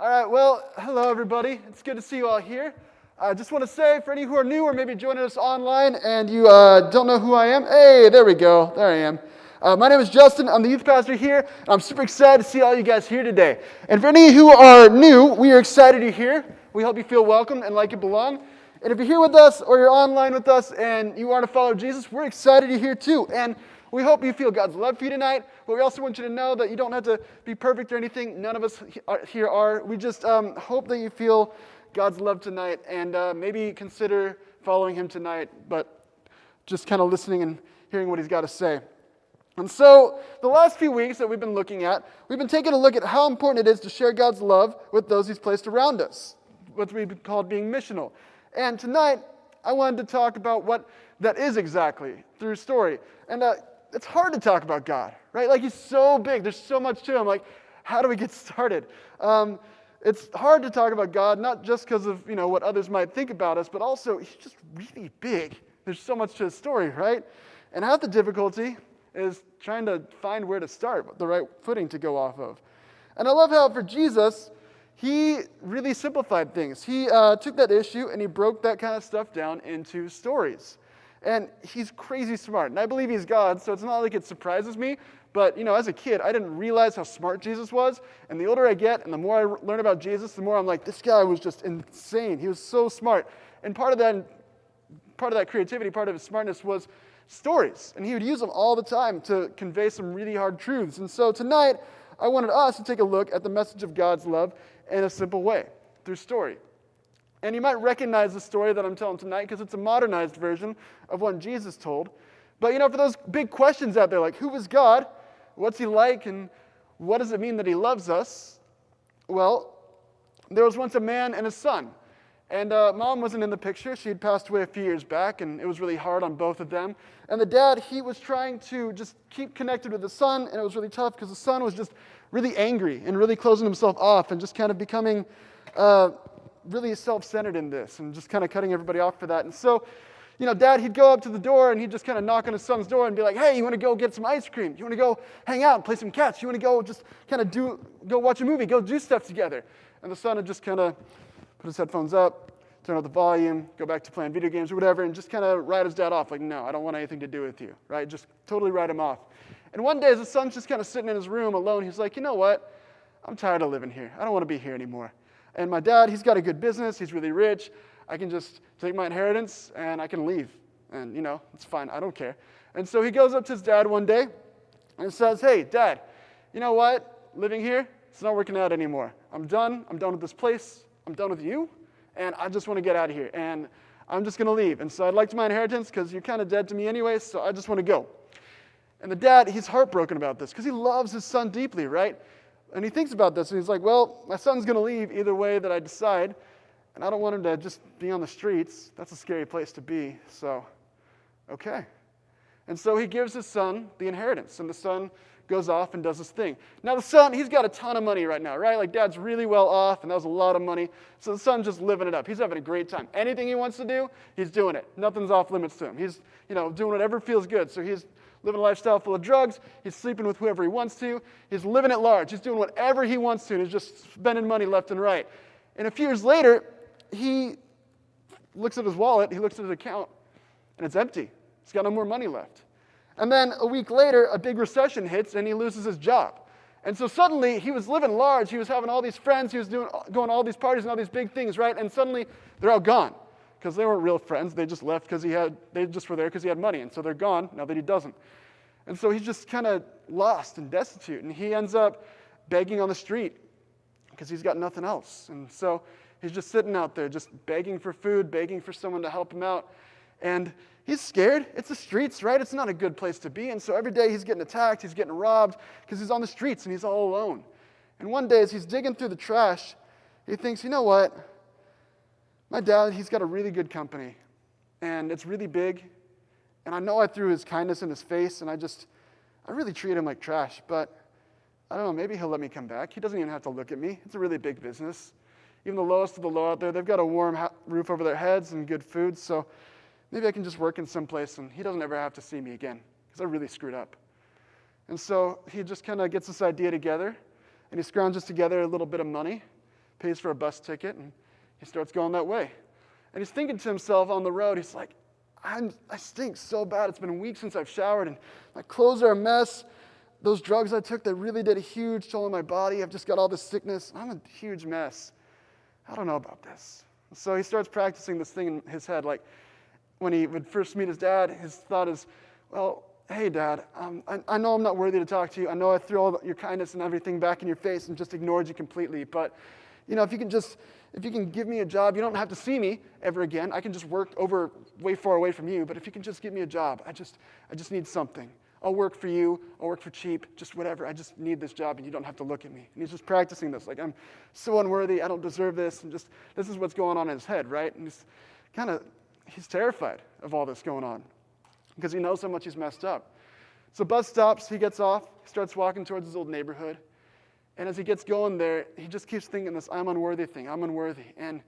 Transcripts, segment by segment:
All right, well, hello everybody. It's good to see you all here. I just want to say, for any who are new or maybe joining us online and you don't know who I am, hey, there we go. There I am. My name is Justin. I'm the youth pastor here, and I'm super excited to see all you guys here today. And for any who are new, we are excited you're here. We hope you feel welcome and like you belong. And if you're here with us or you're online with us and you want to follow Jesus, we're excited you're here too. And we hope you feel God's love for you tonight, but we also want you to know that you don't have to be perfect or anything. None of us here are. We just hope that you feel God's love tonight and maybe consider following Him tonight, but just kind of listening and hearing what He's got to say. And so the last few weeks that we've been looking at, we've been taking a look at how important it is to share God's love with those He's placed around us, what we've called being missional. And tonight, I wanted to talk about what that is exactly through story. And it's hard to talk about God, right? Like, He's so big. There's so much to Him. Like, how do we get started? It's hard to talk about God, not just because of, what others might think about us, but also He's just really big. There's so much to His story, right? And half the difficulty is trying to find where to start, the right footing to go off of. And I love how for Jesus, He really simplified things. He took that issue and He broke that kind of stuff down into stories. And He's crazy smart. And I believe He's God, so it's not like it surprises me. But, as a kid, I didn't realize how smart Jesus was. And the older I get and the more I learn about Jesus, the more I'm like, this guy was just insane. He was so smart. And part of that creativity, part of His smartness was stories. And He would use them all the time to convey some really hard truths. And so tonight, I wanted us to take a look at the message of God's love in a simple way, through story. And you might recognize the story that I'm telling tonight because it's a modernized version of one Jesus told. But, for those big questions out there, like, who is God? What's He like? And what does it mean that He loves us? Well, there was once a man and a son. And mom wasn't in the picture. She had passed away a few years back, and it was really hard on both of them. And the dad, he was trying to just keep connected with the son, and it was really tough because the son was just really angry and really closing himself off and just kind of becoming really self-centered in this and just kind of cutting everybody off for that. And so, Dad, he'd go up to the door and he'd just kind of knock on his son's door and be like, hey, you want to go get some ice cream? You want to go hang out and play some catch? You want to go just kind of go watch a movie, go do stuff together? And the son would just kind of put his headphones up, turn up the volume, go back to playing video games or whatever, and just kind of write his dad off like, no, I don't want anything to do with you, right? Just totally write him off. And one day, as the son's just kind of sitting in his room alone, he's like, you know what? I'm tired of living here. I don't want to be here anymore. And my dad, he's got a good business. He's really rich. I can just take my inheritance and I can leave. And, it's fine. I don't care. And so he goes up to his dad one day and says, hey, Dad, you know what? Living here, it's not working out anymore. I'm done. I'm done with this place. I'm done with you. And I just want to get out of here. And I'm just going to leave. And so I'd like my inheritance because you're kind of dead to me anyway, so I just want to go. And the dad, he's heartbroken about this because he loves his son deeply, right? And he thinks about this, and he's like, well, my son's going to leave either way that I decide, and I don't want him to just be on the streets. That's a scary place to be, so, okay. And so he gives his son the inheritance, and the son goes off and does his thing. Now the son, he's got a ton of money right now, right? Like, Dad's really well off, and that was a lot of money. So the son's just living it up. He's having a great time. Anything he wants to do, he's doing it. Nothing's off limits to him. He's, doing whatever feels good. So he's living a lifestyle full of drugs. He's sleeping with whoever he wants to. He's living at large. He's doing whatever he wants to, and he's just spending money left and right. And a few years later, he looks at his wallet, he looks at his account, and it's empty. He's got no more money left. And then a week later, a big recession hits, and he loses his job. And so suddenly, he was living large. He was having all these friends. He was going to all these parties and all these big things, right? And suddenly, they're all gone because they weren't real friends. They just left because they just were there because he had money. And so they're gone now that he doesn't. And so he's just kind of lost and destitute. And he ends up begging on the street because he's got nothing else. And so he's just sitting out there just begging for food, begging for someone to help him out. And he's scared. It's the streets, right? It's not a good place to be. And so every day he's getting attacked, he's getting robbed because he's on the streets and he's all alone. And one day as he's digging through the trash, he thinks, you know what? My dad, he's got a really good company, and it's really big, and I know I threw his kindness in his face, and I really treat him like trash, but I don't know, maybe he'll let me come back. He doesn't even have to look at me. It's a really big business. Even the lowest of the low out there, they've got a warm roof over their heads and good food, so maybe I can just work in some place, and he doesn't ever have to see me again, because I really screwed up. And so he just kind of gets this idea together, and he scrounges together a little bit of money, pays for a bus ticket, and he starts going that way. And he's thinking to himself on the road, he's like, I stink so bad. It's been a week since I've showered, and my clothes are a mess. Those drugs I took, they really did a huge toll on my body. I've just got all this sickness. I'm a huge mess. I don't know about this. So he starts practicing this thing in his head. Like when he would first meet his dad, his thought is, well, hey, Dad, I know I'm not worthy to talk to you. I know I threw all your kindness and everything back in your face and just ignored you completely. But, if you can give me a job, you don't have to see me ever again. I can just work way far away from you. But if you can just give me a job, I just need something. I'll work for you. I'll work for cheap, just whatever. I just need this job, and you don't have to look at me. And he's just practicing this. Like, I'm so unworthy. I don't deserve this. And just this is what's going on in his head, right? And he's terrified of all this going on because he knows how much he's messed up. So bus stops. He gets off. He starts walking towards his old neighborhood. And as he gets going there, he just keeps thinking this I'm unworthy thing. I'm unworthy. And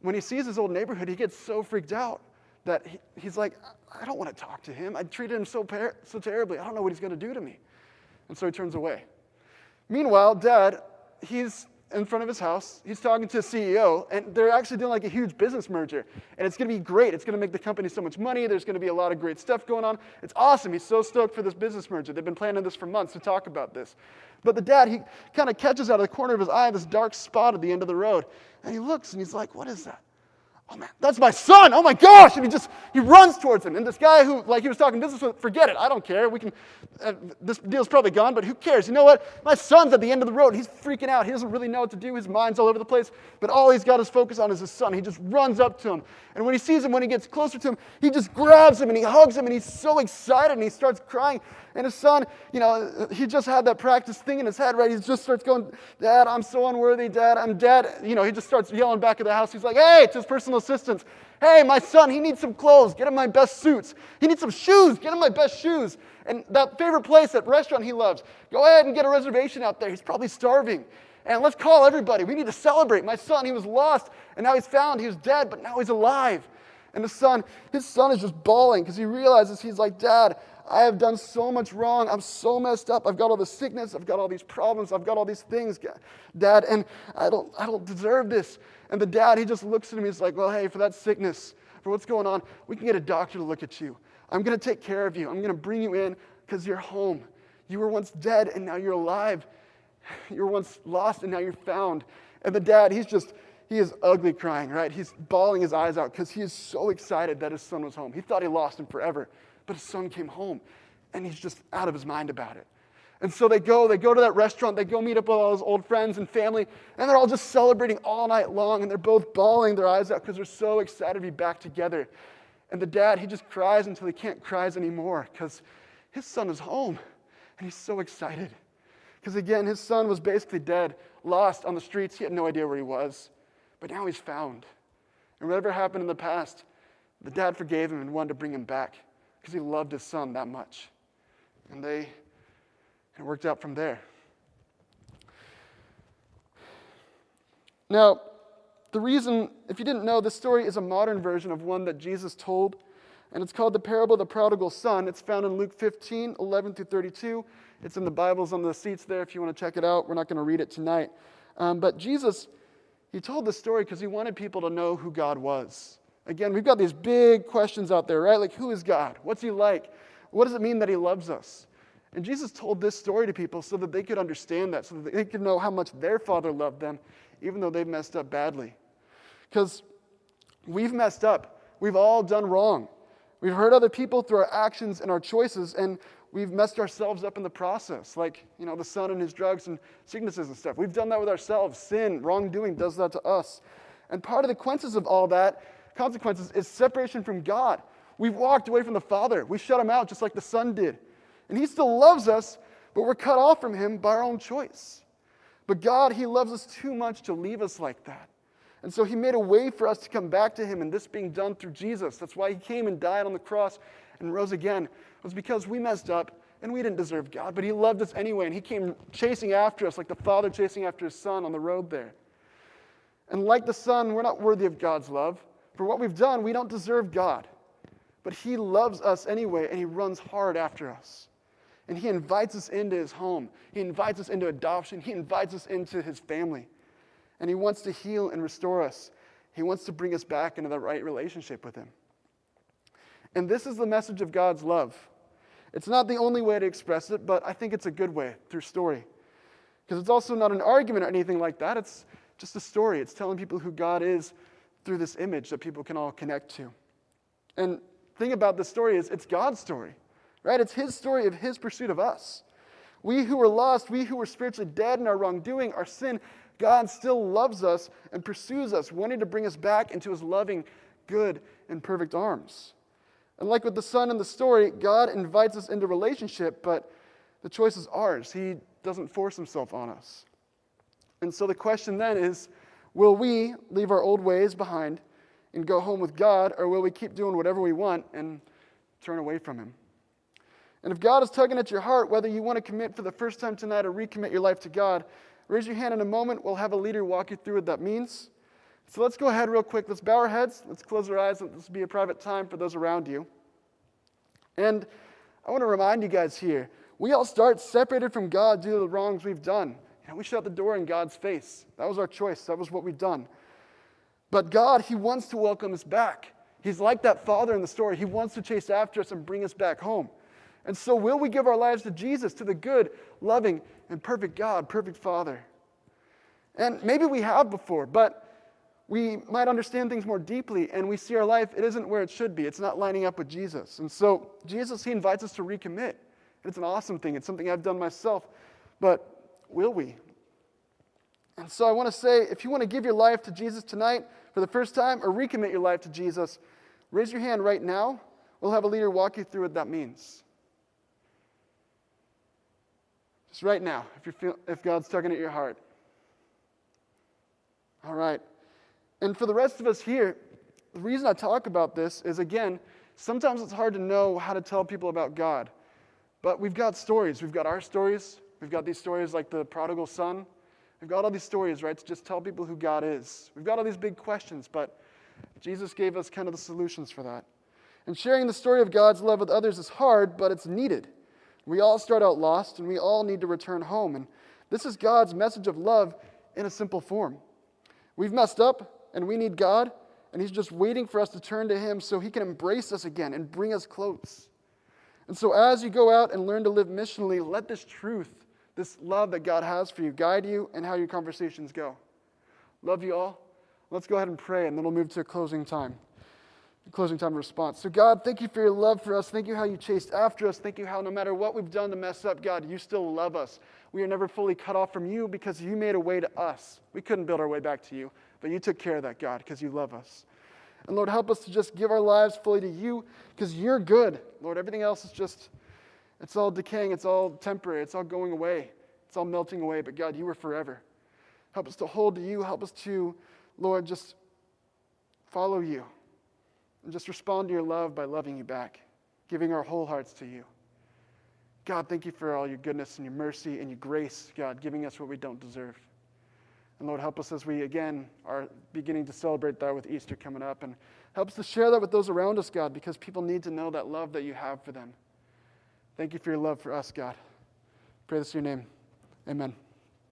when he sees his old neighborhood, he gets so freaked out that he's like, I don't want to talk to him. I treated him so terribly. I don't know what he's going to do to me. And so he turns away. Meanwhile, Dad, he's in front of his house. He's talking to a CEO, and they're actually doing like a huge business merger. And it's going to be great. It's going to make the company so much money. There's going to be a lot of great stuff going on. It's awesome. He's so stoked for this business merger. They've been planning this for months to talk about this. But the dad, he kind of catches out of the corner of his eye this dark spot at the end of the road. And he looks, and he's like, what is that? Oh, man, that's my son. Oh, my gosh. And he runs towards him. And this guy who, he was talking business with, forget it. I don't care. This deal's probably gone, but who cares? You know what? My son's at the end of the road. He's freaking out. He doesn't really know what to do. His mind's all over the place. But all he's got his focus on is his son. He just runs up to him. And when he sees him, when he gets closer to him, he just grabs him and he hugs him and he's so excited and he starts crying. And his son, he just had that practice thing in his head, right? He just starts going, Dad, I'm so unworthy, Dad. I'm dead. He just starts yelling back at the house. He's like, hey, to his personal assistants. Hey, my son, he needs some clothes. Get him my best suits. He needs some shoes. Get him my best shoes. And that favorite place, that restaurant he loves, go ahead and get a reservation out there. He's probably starving. And let's call everybody. We need to celebrate. My son, he was lost, and now he's found. He was dead, but now he's alive. And his son is just bawling because he realizes, he's like, Dad, I have done so much wrong. I'm so messed up. I've got all this sickness. I've got all these problems. I've got all these things, Dad, and I don't deserve this. And the dad, he just looks at him. He's like, well, hey, for that sickness, for what's going on, we can get a doctor to look at you. I'm going to take care of you. I'm going to bring you in because you're home. You were once dead, and now you're alive. You were once lost, and now you're found. And the dad, he is ugly crying, right? He's bawling his eyes out because he is so excited that his son was home. He thought he lost him forever. But his son came home, and he's just out of his mind about it. And so they go to that restaurant. They go meet up with all his old friends and family, and they're all just celebrating all night long, and they're both bawling their eyes out because they're so excited to be back together. And the dad, he just cries until he can't cry anymore because his son is home, and he's so excited. Because again, his son was basically dead, lost on the streets. He had no idea where he was, but now he's found. And whatever happened in the past, the dad forgave him and wanted to bring him back, because he loved his son that much. And it worked out from there. Now, the reason, if you didn't know, this story is a modern version of one that Jesus told, and it's called the parable of the prodigal son. It's found in Luke 15, 11 through 32. It's in the Bibles on the seats there if you want to check it out. We're not going to read it tonight. But Jesus, he told this story because he wanted people to know who God was. Again, we've got these big questions out there, right? Like, who is God? What's he like? What does it mean that he loves us? And Jesus told this story to people so that they could understand that, so that they could know how much their Father loved them, even though they've messed up badly. Because we've messed up. We've all done wrong. We've hurt other people through our actions and our choices, and we've messed ourselves up in the process. Like, the son and his drugs and sicknesses and stuff. We've done that with ourselves. Sin, wrongdoing does that to us. And part of the consequences of all that is separation from God. We've walked away from the Father. We shut him out just like the Son did. And he still loves us, but we're cut off from him by our own choice. But God, he loves us too much to leave us like that. And so he made a way for us to come back to him, and this being done through Jesus. That's why he came and died on the cross and rose again. It was because we messed up and we didn't deserve God, but he loved us anyway, and he came chasing after us like the Father chasing after his Son on the road there. And like the Son, we're not worthy of God's love. For what we've done, we don't deserve God. But he loves us anyway, and he runs hard after us. And he invites us into his home. He invites us into adoption. He invites us into his family. and he wants to heal and restore us. He wants to bring us back into the right relationship with him. And this is the message of God's love. It's not the only way to express it, but I think it's a good way, through story. Because it's also not an argument or anything like that. It's just a story. It's telling people who God is through this image that people can all connect to. And the thing about this story is it's God's story, right? It's his story of his pursuit of us. We who were lost, we who were spiritually dead in our wrongdoing, our sin, God still loves us and pursues us, wanting to bring us back into his loving, good, and perfect arms. And like with the son in the story, God invites us into relationship, but the choice is ours. He doesn't force himself on us. And so the question then is, will we leave our old ways behind and go home with God, or will we keep doing whatever we want and turn away from him? And if God is tugging at your heart, whether you want to commit for the first time tonight or recommit your life to God, raise your hand in a moment. We'll have a leader walk you through what that means. So let's go ahead real quick. Let's bow our heads. Let's close our eyes. This will be a private time for those around you. And I want to remind you guys here, we all start separated from God due to the wrongs we've done. We shut the door in God's face. That was our choice. That was what we've done. But God, he wants to welcome us back. He's like that father in the story. He wants to chase after us and bring us back home. And so will we give our lives to Jesus, to the good, loving, and perfect God, perfect Father? And maybe we have before, but we might understand things more deeply, and we see our life, it isn't where it should be. It's not lining up with Jesus. And so Jesus, he invites us to recommit. It's an awesome thing. It's something I've done myself. But will we? And so I want to say, if you want to give your life to Jesus tonight for the first time or recommit your life to Jesus, raise your hand right now. We'll have a leader walk you through what that means. Just right now, if God's tugging at your heart. All right. And for the rest of us here, the reason I talk about this is, again, sometimes it's hard to know how to tell people about God. But we've got stories. We've got our stories. We've got these stories like the prodigal son. We've got all these stories, right, to just tell people who God is. We've got all these big questions, but Jesus gave us kind of the solutions for that. And sharing the story of God's love with others is hard, but it's needed. We all start out lost, and we all need to return home. And this is God's message of love in a simple form. We've messed up, and we need God, and he's just waiting for us to turn to him so he can embrace us again and bring us close. And so as you go out and learn to live missionally, let this truth, this love that God has for you, guide you in how your conversations go. Love you all. Let's go ahead and pray, and then we'll move to a closing time response. So God, thank you for your love for us. Thank you how you chased after us. Thank you how no matter what we've done to mess up, God, you still love us. We are never fully cut off from you because you made a way to us. We couldn't build our way back to you, but you took care of that, God, because you love us. And Lord, help us to just give our lives fully to you because you're good. Lord, everything else is just, it's all decaying. It's all temporary. It's all going away. It's all melting away. But God, you are forever. Help us to hold to you. Help us to, Lord, just follow you. And just respond to your love by loving you back, giving our whole hearts to you. God, thank you for all your goodness and your mercy and your grace, God, giving us what we don't deserve. And Lord, help us as we, again, are beginning to celebrate that with Easter coming up. And help us to share that with those around us, God, because people need to know that love that you have for them. Thank you for your love for us, God. Pray this in your name. Amen.